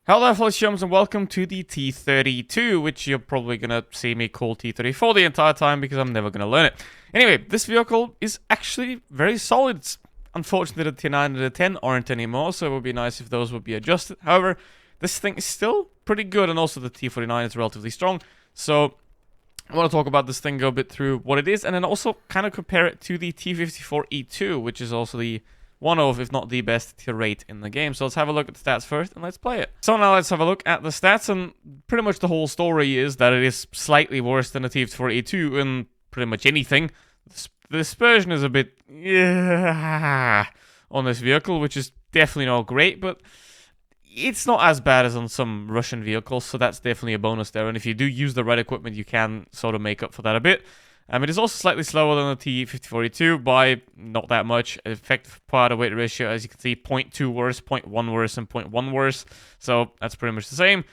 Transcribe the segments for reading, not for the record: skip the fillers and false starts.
Hello there, fellow chums, and welcome to the T-32, which you're probably going to see me call T-34 the entire time because I'm never going to learn it. Anyway, this vehicle is actually very solid. It's unfortunately the T9 and the 10 aren't anymore, so it would be nice if those would be adjusted. However, this thing is still pretty good, and also the T-49 is relatively strong. So I want to talk about this thing, go a bit through what it is, and then also kind of compare it to the T-54E2, which is also the one of, if not the best tier rate in the game. So let's have a look at the stats first, and let's play it. So now let's have a look at the stats, and pretty much the whole story is that it is slightly worse than the T-54E2 in pretty much anything. The dispersion is a bit on this vehicle, which is definitely not great, but it's not as bad as on some Russian vehicles, so that's definitely a bonus there. And if you do use the right equipment, you can sort of make up for that a bit. It is also slightly slower than the T-54E2 by not that much. Effective power to weight ratio, as you can see, 0.2 worse, 0.1 worse, and 0.1 worse. So that's pretty much the same.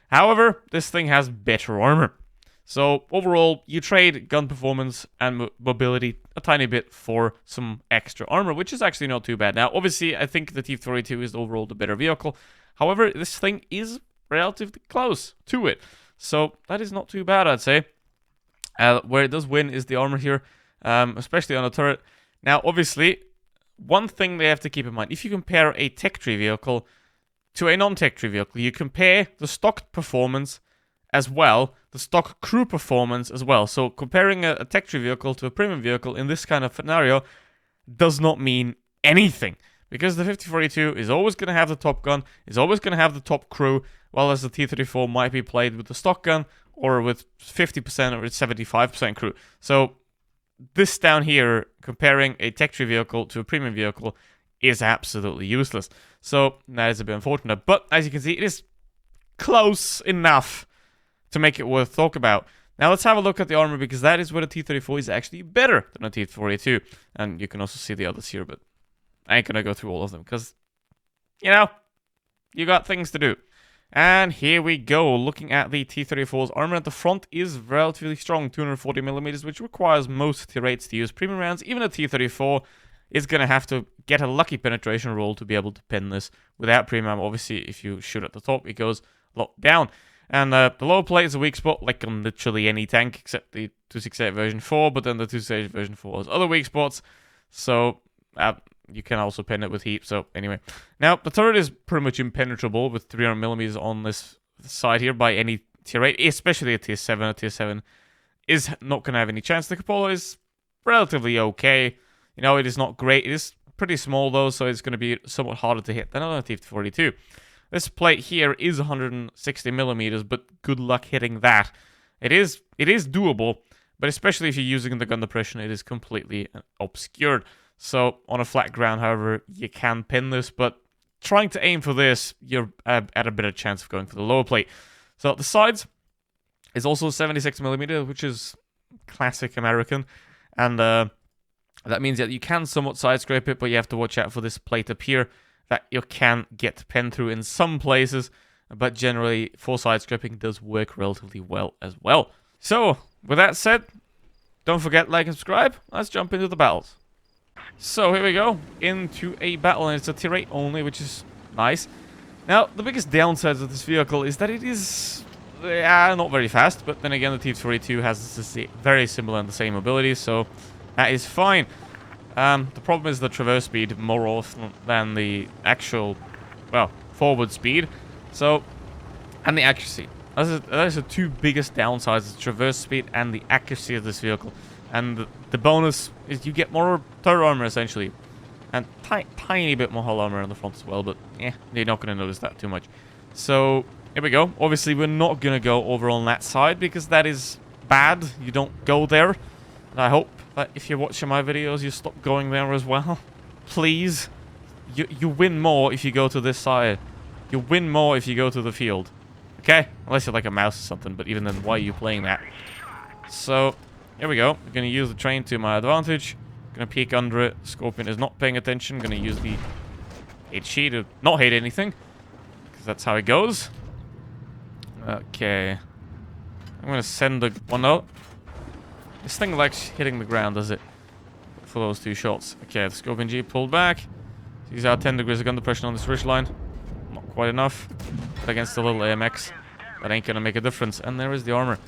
However, this thing has better armor. So overall, you trade gun performance and mobility a tiny bit for some extra armor, which is actually not too bad. Now, obviously, I think the T-42 is overall the better vehicle. However, this thing is relatively close to it. So that is not too bad, I'd say. Where it does win is the armor here, especially on the turret. Now, obviously, one thing they have to keep in mind, if you compare a tech tree vehicle to a non-tech tree vehicle, you compare the stock performance as well, the stock crew performance as well. So comparing a tech tree vehicle to a premium vehicle in this kind of scenario does not mean anything. Because the 5042 is always going to have the top gun, is always going to have the top crew, while as the T-34 might be played with the stock gun, or with 50% or 75% crew. So this down here, comparing a tech tree vehicle to a premium vehicle, is absolutely useless. So that is a bit unfortunate. But as you can see, it is close enough to make it worth talk about. Now let's have a look at the armor, because that is where the T-34 is actually better than the T-42. And you can also see the others here, but I ain't gonna go through all of them, because, you know, you got things to do. And here we go, looking at the T-34's armor at the front is relatively strong, 240mm, which requires most tier rates to use premium rounds. Even a T-34 is going to have to get a lucky penetration roll to be able to pin this without premium. Obviously, if you shoot at the top, it goes a lot down. And the lower plate is a weak spot, like on literally any tank, except the 268 version 4, but then the 268 version 4 has other weak spots. So you can also pin it with heat. So anyway, now the turret is pretty much impenetrable with 300mm on this side here by any tier 8, especially a tier 7. A tier 7 is not going to have any chance. The cupola is relatively okay. You know, it is not great. It is pretty small though, so it's going to be somewhat harder to hit than on a T-42. This plate here is 160mm, but good luck hitting that. It is doable, but especially if you're using the gun depression, it is completely obscured. So on a flat ground, however, you can pin this, but trying to aim for this, you're at a better chance of going for the lower plate. So the sides is also 76mm, which is classic American, and that means that you can somewhat side scrape it, but you have to watch out for this plate up here that you can get pinned through in some places, but generally for side scraping does work relatively well as well. So with that said, don't forget like and subscribe. Let's jump into the battles. So here we go, into a battle, and it's a tier 8 only, which is nice. Now, the biggest downside of this vehicle is that it is not very fast, but then again, the T-42 has this very similar and the same abilities, so that is fine. The problem is the traverse speed more often than the actual, well, forward speed, so, and the accuracy. Those are the two biggest downsides, the traverse speed and the accuracy of this vehicle. And the bonus is you get more turret armor, essentially. And tiny bit more hull armor on the front as well, but you're not going to notice that too much. So, here we go. Obviously, we're not going to go over on that side, because that is bad. You don't go there. And I hope that if you're watching my videos, you stop going there as well. Please. You win more if you go to this side. You win more if you go to the field. Okay? Unless you're like a mouse or something, but even then, why are you playing that? So here we go. I'm going to use the train to my advantage. Going to peek under it. Scorpion is not paying attention. Going to use the HE to not hit anything, because that's how it goes. Okay. I'm going to send the one out. This thing likes hitting the ground, does it? For those two shots. Okay, the Scorpion G pulled back. Sees our 10 degrees of gun depression on this ridge line. Not quite enough. But against the little AMX, that ain't gonna make a difference. And there is the armor.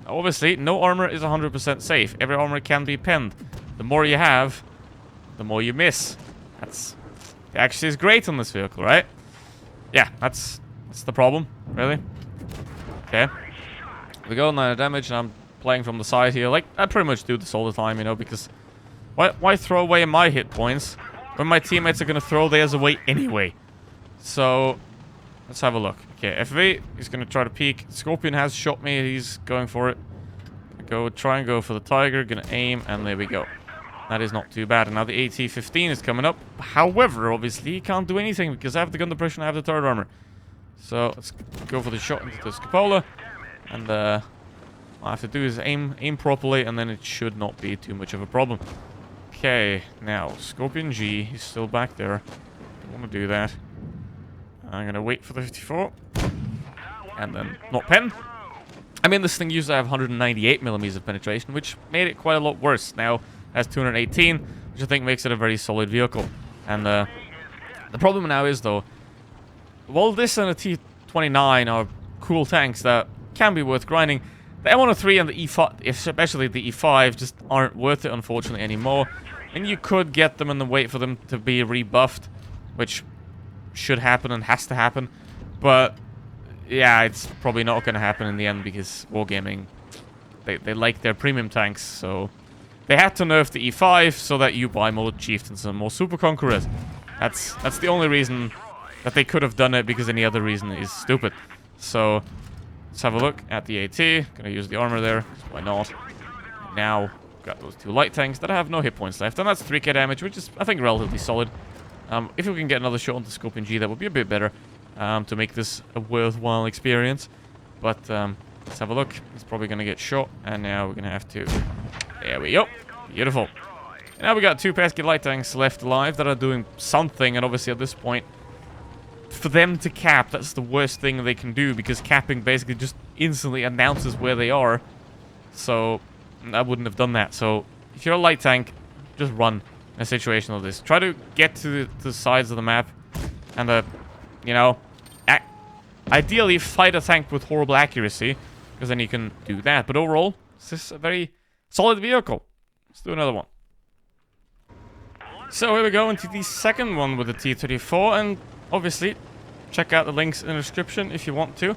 Obviously, no armor is 100% safe. Every armor can be penned. The more you have, the more you miss. That's actually is great on this vehicle, right? Yeah, that's the problem, really. Okay. We go 9 damage, and I'm playing from the side here. Like, I pretty much do this all the time, you know, because why throw away my hit points when my teammates are gonna throw theirs away anyway? So let's have a look. Okay, FV is gonna try to peek. Scorpion has shot me. He's going for it. Try and go for the Tiger. Gonna aim, and there we go. That is not too bad. And now the AT-15 is coming up. However, obviously, he can't do anything because I have the gun depression, I have the turret armor. So let's go for the shot into the Scapola. And all I have to do is aim properly, and then it should not be too much of a problem. Okay, now Scorpion G, he's still back there. Don't want to do that. I'm gonna wait for the 54, and then not pen. I mean, this thing used to have 198 millimeters of penetration, which made it quite a lot worse. Now has 218, which I think makes it a very solid vehicle. And the problem now is, though, while this and a T-29 are cool tanks that can be worth grinding, the M103 and the E5, especially the E5, just aren't worth it, unfortunately, anymore. And you could get them and then wait for them to be rebuffed, which should happen and has to happen. But yeah, it's probably not going to happen in the end because Wargaming, they like their premium tanks, so they had to nerf the E5 so that you buy more Chieftains and more Super Conquerors. That's the only reason that they could have done it, because any other reason is stupid. So let's have a look at the AT. Gonna use the armor there, why not? Now got those 2 light tanks that have no hit points left, and that's 3k damage, which is, I think, relatively solid. If we can get another shot on the Scorpion G, that would be a bit better to make this a worthwhile experience. But let's have a look. He's probably going to get shot, and now we're going to have to... There we go. Beautiful. And now we got 2 pesky light tanks left alive that are doing something, and obviously at this point, for them to cap, that's the worst thing they can do, because capping basically just instantly announces where they are. So I wouldn't have done that. So if you're a light tank, just run in a situation like this. Try to get to the sides of the map, and you know, ideally fight a tank with horrible accuracy, because then you can do that. But overall, this is a very solid vehicle. Let's do another one. So here we go into the second one with the T-34, and obviously check out the links in the description if you want to.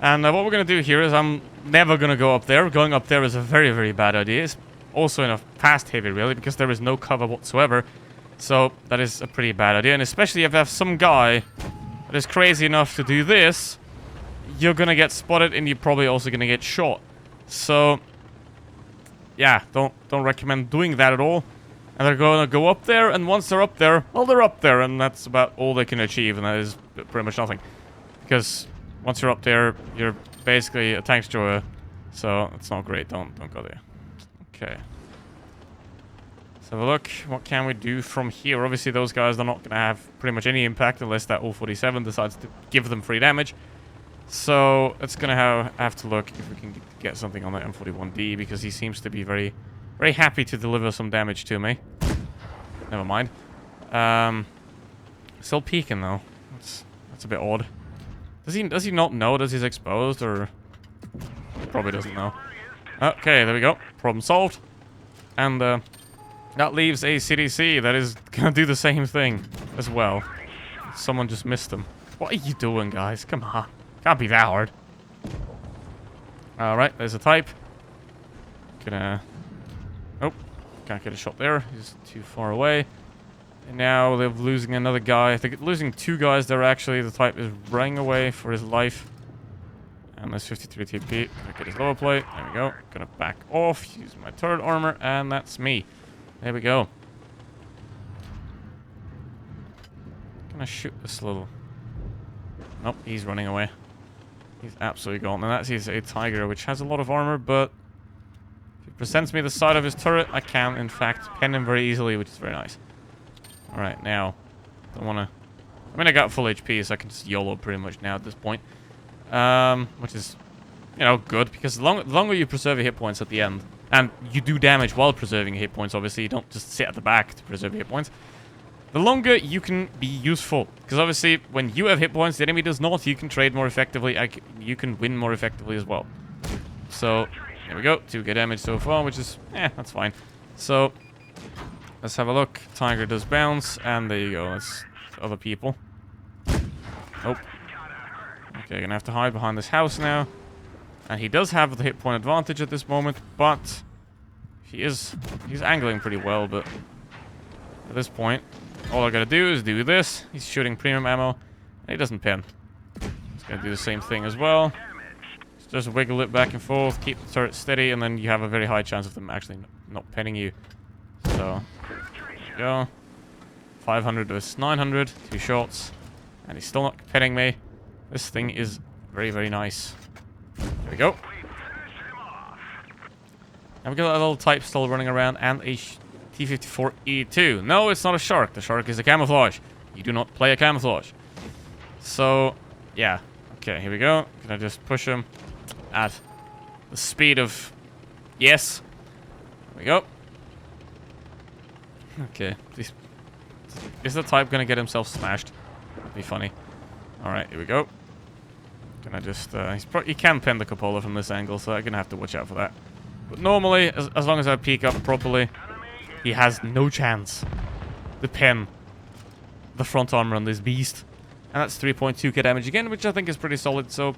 And what we're going to do here is, I'm never going to go up there. Going up there is a very, very bad idea. It's also in a fast heavy, really, because there is no cover whatsoever. So that is a pretty bad idea. And especially if you have some guy that is crazy enough to do this, you're going to get spotted, and you're probably also going to get shot. So yeah, don't recommend doing that at all. And they're going to go up there, and once they're up there, well, they're up there, and that's about all they can achieve, and that is pretty much nothing. Because once you're up there, you're basically a tank destroyer, so it's not great. Don't go there. Okay. Let's have a look. What can we do from here? Obviously, those guys are not going to have pretty much any impact unless that O-47 decides to give them free damage. So it's going to have to look if we can get something on that M41D, because he seems to be very, very happy to deliver some damage to me. Never mind. Still peeking though. That's a bit odd. Does he not know that he's exposed, or he probably doesn't know? Okay, there we go. Problem solved. And that leaves a CDC that is gonna do the same thing as well. Someone just missed him. What are you doing, guys? Come on. Can't be that hard. Alright, there's a type. Gonna... Oh, can't get a shot there. He's too far away. And now they're losing another guy. I think losing 2 guys there, actually. The type is running away for his life. And there's 53 TP. Gonna get his lower plate. There we go. Gonna back off. Use my turret armor. And that's me. There we go. Gonna shoot this little... Nope, he's running away. He's absolutely gone. And that's his a Tiger, which has a lot of armor, but if he presents me the side of his turret, I can, in fact, pen him very easily, which is very nice. Alright, now, don't want to... I mean, I got full HP, so I can just YOLO pretty much now at this point. Which is, you know, good, because the longer you preserve your hit points at the end, and you do damage while preserving your hit points, obviously, you don't just sit at the back to preserve your hit points, the longer you can be useful. Because obviously, when you have hit points, the enemy does not, you can trade more effectively. You can win more effectively as well. So, there we go. 2k damage so far, which is, that's fine. So, let's have a look. Tiger does bounce, and there you go. That's other people. Oh. Okay, gonna have to hide behind this house now. And he does have the hit point advantage at this moment, but he's angling pretty well, but at this point, all I gotta do is do this. He's shooting premium ammo, and he doesn't pin. He's gonna do the same thing as well. Just wiggle it back and forth, keep the turret steady, and then you have a very high chance of them actually not pinning you. So, there you go. 500 versus 900, 2 shots, and he's still not pinning me. This thing is very, very nice. There we go. And we got a little type still running around, and a T-54E2. No, it's not a shark. The shark is a camouflage. You do not play a camouflage. So, yeah. Okay, here we go. Can I just push him at the speed of... Yes. There we go. Okay. Please. Is the type gonna get himself smashed? That'd be funny. Alright, here we go. Can I just... he can pin the cupola from this angle, so I'm gonna have to watch out for that. But normally, as long as I peek up properly, he has no chance to pin the front armor on this beast. And that's 3.2k damage again, which I think is pretty solid. So,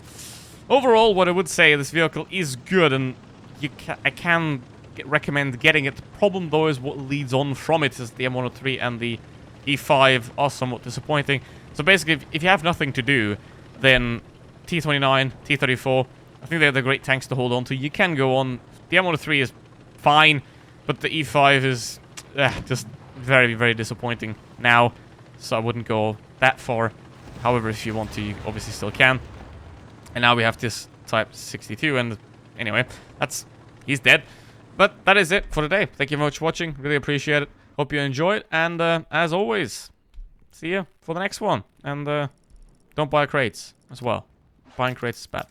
overall, what I would say, this vehicle is good, and I can recommend getting it. The problem, though, is what leads on from it, is the M103 and the E5 are somewhat disappointing. So basically, if you have nothing to do, then T29, T34, I think they're the great tanks to hold on to. You can go on. The M103 is fine, but the E5 is just very, very disappointing now. So I wouldn't go that far. However, if you want to, you obviously still can. And now we have this Type 62, and anyway, he's dead. But that is it for today. Thank you very much for watching. Really appreciate it. Hope you enjoyed. And as always, see you for the next one. And don't buy crates as well. Buying crates is bad.